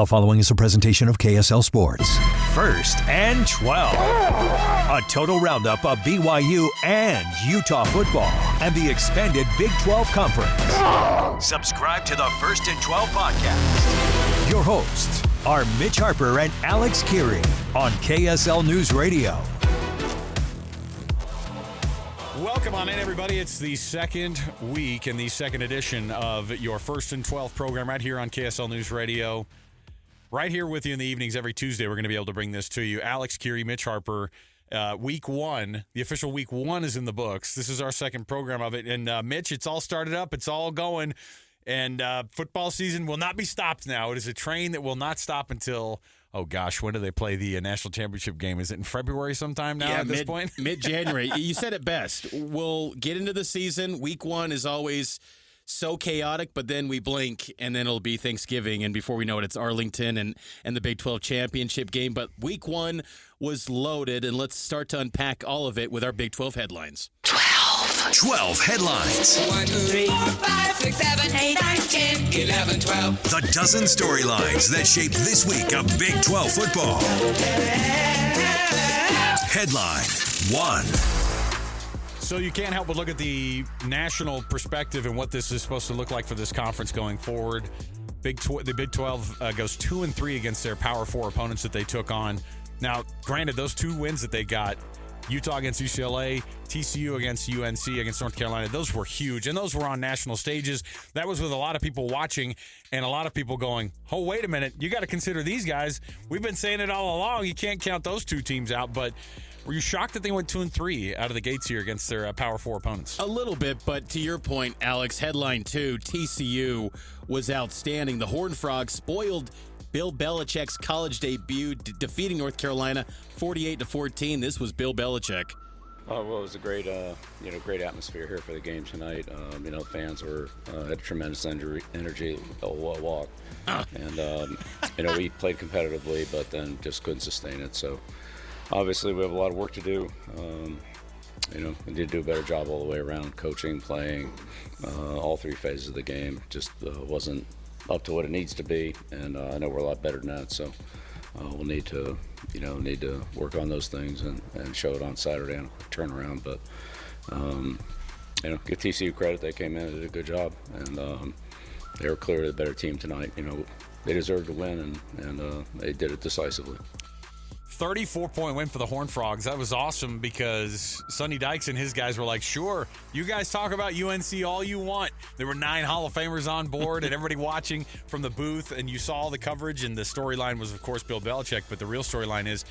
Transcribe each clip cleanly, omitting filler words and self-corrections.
The following is a presentation of KSL Sports. First and 12. A total roundup of BYU and Utah football and the expanded Big 12 Conference. Subscribe to the First and 12 podcast. Your hosts are Mitch Harper and Alex Kirry on KSL News Radio. Welcome on in, everybody. It's the second week and the second edition of your First and 12 program right here on KSL News Radio. Right here with you in the evenings every Tuesday, we're going to be able to bring this to you. Alex Kirry, Mitch Harper. Week one, the official week one is in the books. This is our second program of it. And Mitch, it's all started up. It's all going. And football season will not be stopped now. It is a train that will not stop until, oh gosh, when do they play the national championship game? Is it in February sometime now at this point? Mid-January. You said it best. We'll get into the season. Week one is always so chaotic, but then we blink, and then it'll be Thanksgiving, and before we know it, it's Arlington and the Big 12 championship game. But week one was loaded, and let's start to unpack all of it with our Big 12 headlines. 12 headlines. 1, 2, 3, 4, 5, 6, 7, 8, 9, 10, 11, 12. The dozen storylines that shape this week of Big 12 football. Headline 1. So you can't help but look at the national perspective and what this is supposed to look like for this conference going forward. The Big 12 goes 2-3 against their Power 4 opponents that they took on. Now, granted, those two wins that they got, Utah against UCLA, TCU against UNC, against North Carolina, those were huge, and those were on national stages. That was with a lot of people watching and a lot of people going, oh, wait a minute, you got to consider these guys. We've been saying it all along. You can't count those two teams out, but were you shocked that they went 2-3 out of the gates here against their Power 4 opponents? A little bit, but to your point, Alex, headline 2, TCU was outstanding. The Horned Frogs spoiled Bill Belichick's college debut, defeating North Carolina 48-14. This was Bill Belichick. Oh, well, it was a great, great atmosphere here for the game tonight. Fans had tremendous energy the whole walk, and we played competitively, but then just couldn't sustain it. So, obviously, we have a lot of work to do. We need to do a better job all the way around, coaching, playing, all three phases of the game. Just wasn't up to what it needs to be, and I know we're a lot better than that. So we'll need to work on those things and show it on Saturday on a quick turnaround. But give TCU credit; they came in and did a good job, and they were clearly the better team tonight. They deserved to win, and they did it decisively. 34-point win for the Horned Frogs. That was awesome because Sonny Dykes and his guys were like, sure, you guys talk about UNC all you want. There were 9 Hall of Famers on board and everybody watching from the booth, and you saw all the coverage, and the storyline was, of course, Bill Belichick, but the real storyline is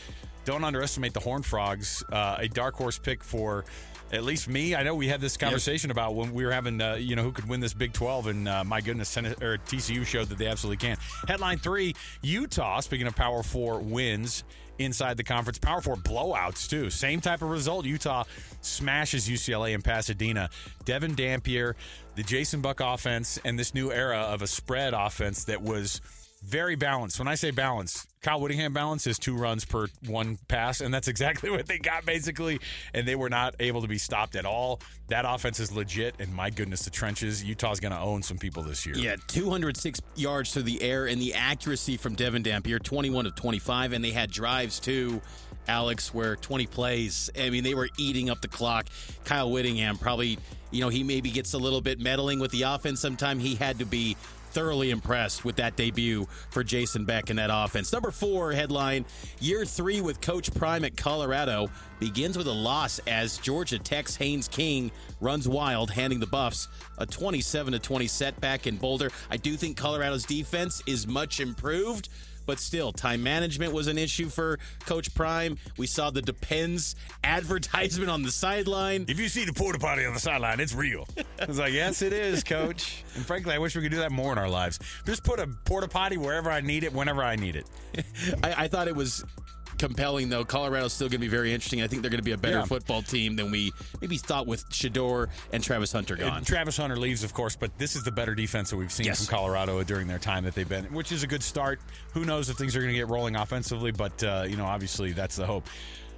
don't underestimate the Horned Frogs, a dark horse pick for at least me. I know we had this conversation about when we were having, who could win this Big 12, and my goodness, TCU showed that they absolutely can. Headline 3, Utah, speaking of Power 4 wins inside the conference, Power 4 blowouts, too. Same type of result. Utah smashes UCLA in Pasadena. Devin Dampier, the Jason Buck offense, and this new era of a spread offense that was very balanced. When I say balanced, Kyle Whittingham balance is 2 runs per 1 pass, and that's exactly what they got, basically, and they were not able to be stopped at all. That offense is legit, and my goodness, the trenches, Utah's going to own some people this year. Yeah, 206 yards through the air, and the accuracy from Devin Dampier, 21 of 25, and they had drives, too, Alex, where 20 plays, I mean, they were eating up the clock. Kyle Whittingham probably, he maybe gets a little bit meddling with the offense sometime. He had to be thoroughly impressed with that debut for Jason Beck and that offense. Number 4 headline, year 3 with Coach Prime at Colorado begins with a loss as Georgia Tech's Haynes King runs wild, handing the Buffs a 27-20 setback in Boulder. I do think Colorado's defense is much improved, but still, time management was an issue for Coach Prime. We saw the Depends advertisement on the sideline. If you see the porta potty on the sideline, it's real. I was like, yes, it is, Coach. And frankly, I wish we could do that more in our lives. Just put a porta potty wherever I need it, whenever I need it. I thought it was compelling, though. Colorado's still going to be very interesting. I think they're going to be a better football team than we maybe thought with Shador and Travis Hunter gone. And Travis Hunter leaves, of course, but this is the better defense that we've seen from Colorado during their time that they've been, which is a good start. Who knows if things are going to get rolling offensively, but, obviously that's the hope.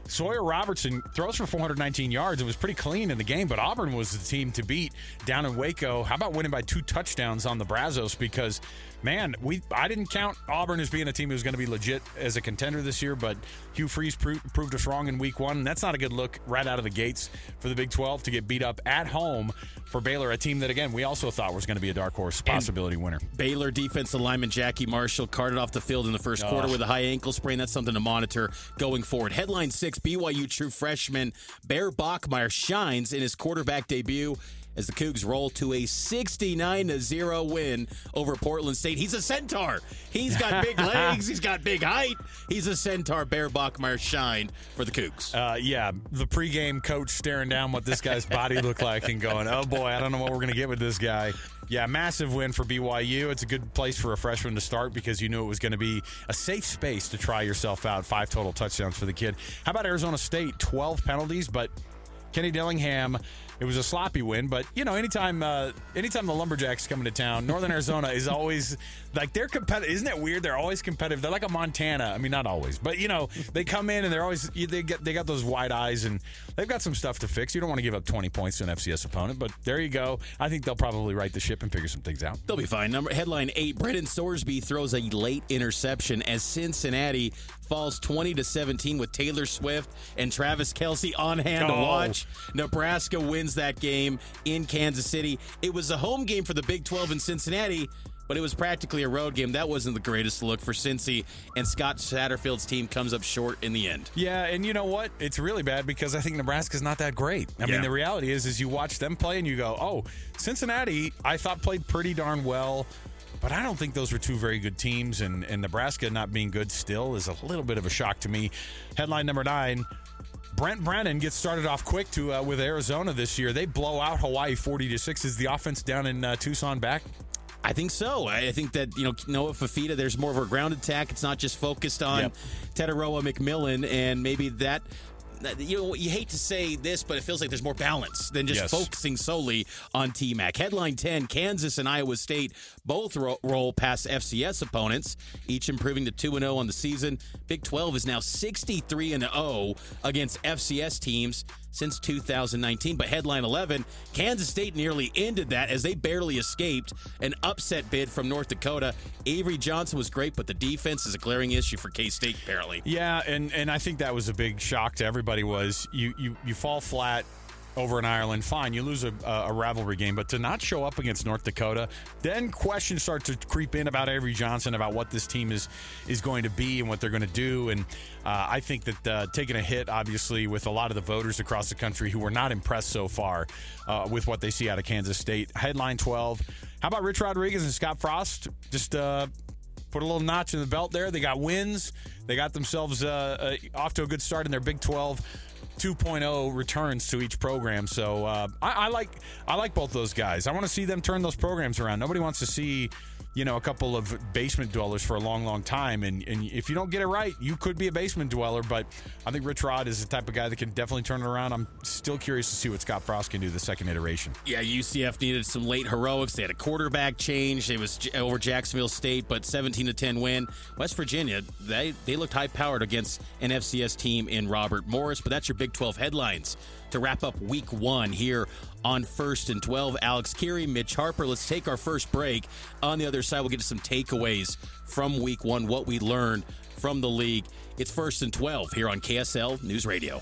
Sawyer Robertson throws for 419 yards. It was pretty clean in the game, but Auburn was the team to beat down in Waco. How about winning by 2 touchdowns on the Brazos? Because, man, I didn't count Auburn as being a team who was going to be legit as a contender this year, but Hugh Freeze proved us wrong in week 1. And that's not a good look right out of the gates for the Big 12 to get beat up at home for Baylor, a team that, again, we also thought was going to be a dark horse possibility winner. Baylor defensive lineman Jackie Marshall carted off the field in the first quarter with a high ankle sprain. That's something to monitor going forward. Headline 6, BYU true freshman Bear Bachmeier shines in his quarterback debut as the Cougs roll to a 69-0 win over Portland State. He's a centaur. He's got big legs. He's got big height. He's a centaur. Bear Bachmeier shined for the Cougs. Yeah, the pregame coach staring down what this guy's body looked like and going, oh, boy, I don't know what we're going to get with this guy. Yeah, massive win for BYU. It's a good place for a freshman to start because you knew it was going to be a safe space to try yourself out. 5 total touchdowns for the kid. How about Arizona State? 12 penalties, but Kenny Dillingham, it was a sloppy win, but, you know, anytime the Lumberjacks come into town, Northern Arizona is always, like, they're competitive. Isn't it weird? They're always competitive. They're like a Montana. I mean, not always, but, you know, they come in and they're always, they got those wide eyes, and they've got some stuff to fix. You don't want to give up 20 points to an FCS opponent, but there you go. I think they'll probably right the ship and figure some things out. They'll be fine. Headline 8, Brendan Sorsby throws a late interception as Cincinnati falls 20-17 with Taylor Swift and Travis Kelce on hand to watch. Nebraska wins that game in Kansas City. It was a home game for the Big 12 in Cincinnati, but it was practically a road game. That wasn't the greatest look for Cincy, and Scott Satterfield's team comes up short in the end. Yeah, and you know what? It's really bad because I think Nebraska's not that great. I mean, the reality is you watch them play and you go, oh, Cincinnati, I thought played pretty darn well. But I don't think those were 2 very good teams, and Nebraska not being good still is a little bit of a shock to me. Headline number 9, Brent Brennan gets started off quick with Arizona this year. They blow out Hawaii 40-6. Is the offense down in Tucson back? I think so. I think that, Noah Fafita, there's more of a ground attack. It's not just focused on Tetaroa McMillan, and maybe that – you hate to say this, but it feels like there's more balance than just focusing solely on T-Mac. Headline 10, Kansas and Iowa State both roll past FCS opponents, each improving to 2-0 on the season. Big 12 is now 63-0 against FCS teams since 2019. But headline 11, Kansas State nearly ended that as they barely escaped an upset bid from North Dakota. Avery Johnson was great, but the defense is a glaring issue for K-State, apparently. Yeah, and I think that was a big shock to everybody was you fall flat over in Ireland, fine, you lose a rivalry game, but to not show up against North Dakota, then questions start to creep in about Avery Johnson, about what this team is going to be and what they're going to do. And I think that taking a hit, obviously, with a lot of the voters across the country who were not impressed so far with what they see out of Kansas State. Headline 12, how about Rich Rodriguez and Scott Frost? Just put a little notch in the belt there. They got wins. They got themselves off to a good start in their Big 12 2.0 returns to each program. So I like both those guys. I want to see them turn those programs around. Nobody wants to see, a couple of basement dwellers for a long, long time. And if you don't get it right, you could be a basement dweller. But I think Rich Rod is the type of guy that can definitely turn it around. I'm still curious to see what Scott Frost can do the second iteration. Yeah, UCF needed some late heroics. They had a quarterback change. It was over Jacksonville State, but 17-10 win. West Virginia, they looked high-powered against an FCS team in Robert Morris. But that's your Big 12 headlines to wrap up Week 1 here on First and 12. Alex Kirry, Mitch Harper. Let's take our first break. On the other side, we'll get to some takeaways from Week 1, what we learned from the league. It's First and 12 here on KSL News Radio.